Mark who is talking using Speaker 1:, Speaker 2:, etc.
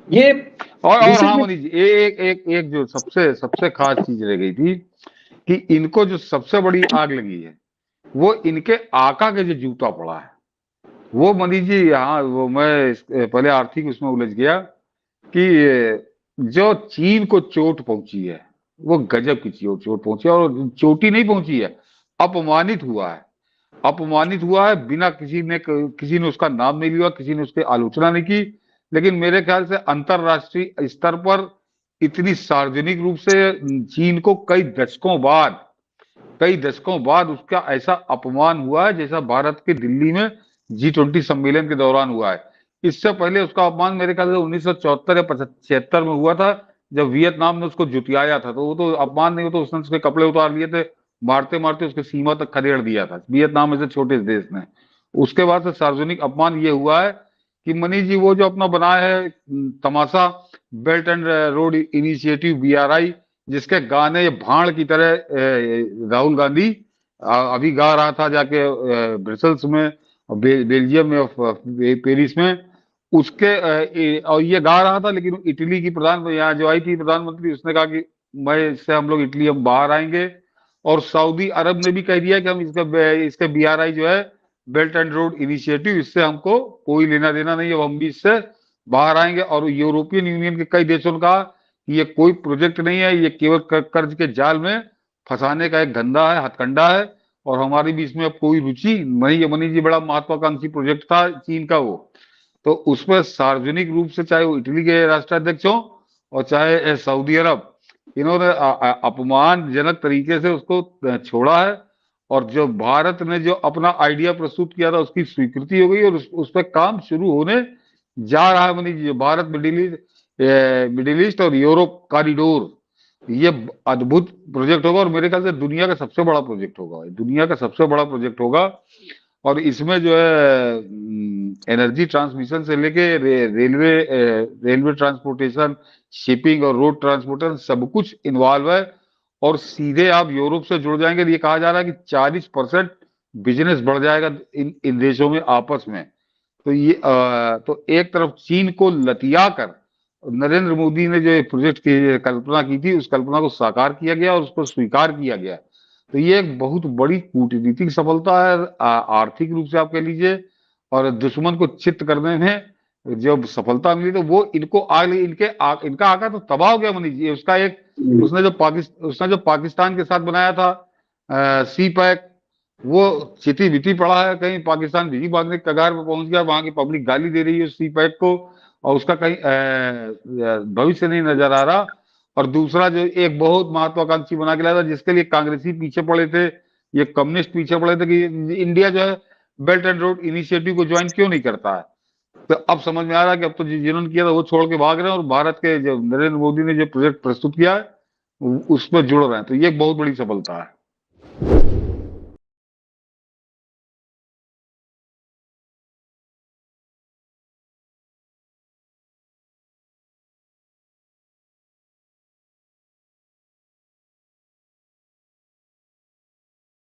Speaker 1: ये
Speaker 2: और हाँ
Speaker 1: बेसिकली
Speaker 2: मनीष जी, एक एक एक जो सबसे सबसे खास चीज रह गई थी कि इनको जो सबसे बड़ी आग लगी है वो इनके आका के जो जूता पड़ा है वो। मनीष जी हाँ, वो मैं पहले आर्थिक उसमें उलझ गया कि जो चीन को चोट पहुंची है वो गजब की चोट पहुंची है, और चोटी नहीं पहुंची है, अपमानित हुआ है। अपमानित हुआ है, बिना किसी ने उसका नाम नहीं लिया, किसी ने उसकी आलोचना नहीं की। लेकिन मेरे ख्याल से अंतरराष्ट्रीय स्तर पर इतनी सार्वजनिक रूप से चीन को कई दशकों बाद उसका ऐसा अपमान हुआ है जैसा भारत के दिल्ली में G20 सम्मेलन के दौरान हुआ है। इससे पहले उसका अपमान मेरे ख्याल से 1974 या 76 में हुआ था, जब वियतनाम ने उसको जुटियाया था। तो वो तो अपमान नहीं, हो तो उसने उसके कपड़े उतार लिए थे, मारते मारते उसके सीमा तक खदेड़ दिया था वियतनाम में से छोटे देश ने। उसके बाद से सार्वजनिक अपमान ये हुआ है कि मनीष जी वो जो अपना बनाया है तमाशा, belt and road initiative BRI, जिसके गाने ये भाड़ की तरह राहुल गांधी अभी गा रहा था जाके ब्रसल्स में, बेल्जियम में, पेरिस में। और ये गा रहा था, लेकिन इटली की प्रधान यहाँ जो आई थी प्रधानमंत्री, उसने कहा कि मैं इससे हम लोग इटली हम बाहर आएंगे। और सऊदी अरब ने भी कह दिया कि हम इसके BRI जो है, बेल्ट एंड रोड इनिशिएटिव, इससे हमको कोई लेना देना नहीं है, हम भी इससे बाहर आएंगे। और यूरोपियन यूनियन के कई देशों ने कहा कि ये कोई प्रोजेक्ट नहीं है, ये केवल कर्ज के जाल में फंसाने का एक धंधा है, हथकंडा है, और हमारी भी इसमें अब कोई रुचि नहीं है। मनीष जी बड़ा महत्वाकांक्षी प्रोजेक्ट था चीन का वो। तो उसमें सार्वजनिक रूप से चाहे वो इटली के राष्ट्राध्यक्ष हो और चाहे सऊदी अरब, इन्होंने अपमानजनक तरीके से उसको छोड़ा है। और जो भारत ने जो अपना आइडिया प्रस्तुत किया था उसकी स्वीकृति हो गई, और उस पर काम शुरू होने जा रहा है। मनीष जी भारत मिडिल ईस्ट और यूरोप कॉरिडोर, ये अद्भुत प्रोजेक्ट होगा, और मेरे ख्याल से दुनिया का सबसे बड़ा प्रोजेक्ट होगा, दुनिया का सबसे बड़ा प्रोजेक्ट होगा। और इसमें जो है एनर्जी ट्रांसमिशन से लेके रेलवे ट्रांसपोर्टेशन, शिपिंग और रोड ट्रांसपोर्टेशन सब कुछ इन्वॉल्व है। और सीधे आप यूरोप से जुड़ जाएंगे, तो ये कहा जा रहा है कि 40% बिजनेस बढ़ जाएगा इन देशों में आपस में। तो तो एक तरफ चीन को लतिया कर नरेंद्र मोदी ने जो प्रोजेक्ट की कल्पना की थी, उस कल्पना को साकार किया गया और उसको स्वीकार किया गया। तो ये एक बहुत बड़ी कूटनीतिक सफलता है, आर्थिक रूप से आप कह लीजिए, और दुश्मन को चित्त करने में जब सफलता मिली तो वो इनको आग लगी। इनका आका तो तबाह हो गया मनीष जी। उसका एक उसने जो पाकिस्तान के साथ बनाया था सी पैक, वो चिति बिति पड़ा है, कहीं पाकिस्तान बिजी भागने के कगार में पहुंच गया, वहां की पब्लिक गाली दे रही है सी पैक को, और उसका कहीं भविष्य नहीं नजर आ रहा। और दूसरा जो एक बहुत महत्वाकांक्षी बना के लाया था, जिसके लिए कांग्रेसी पीछे पड़े थे, ये कम्युनिस्ट पीछे पड़े थे, कि इंडिया जो है बेल्ट एंड रोड इनिशिएटिव को ज्वाइन क्यों नहीं करता है। तो अब समझ में आ रहा है कि अब तो जिन्होंने किया था वो छोड़ के भाग रहे हैं, और भारत के जो नरेंद्र मोदी ने जो प्रोजेक्ट प्रस्तुत किया है उस पर जुड़ रहे हैं। तो ये एक बहुत बड़ी सफलता है।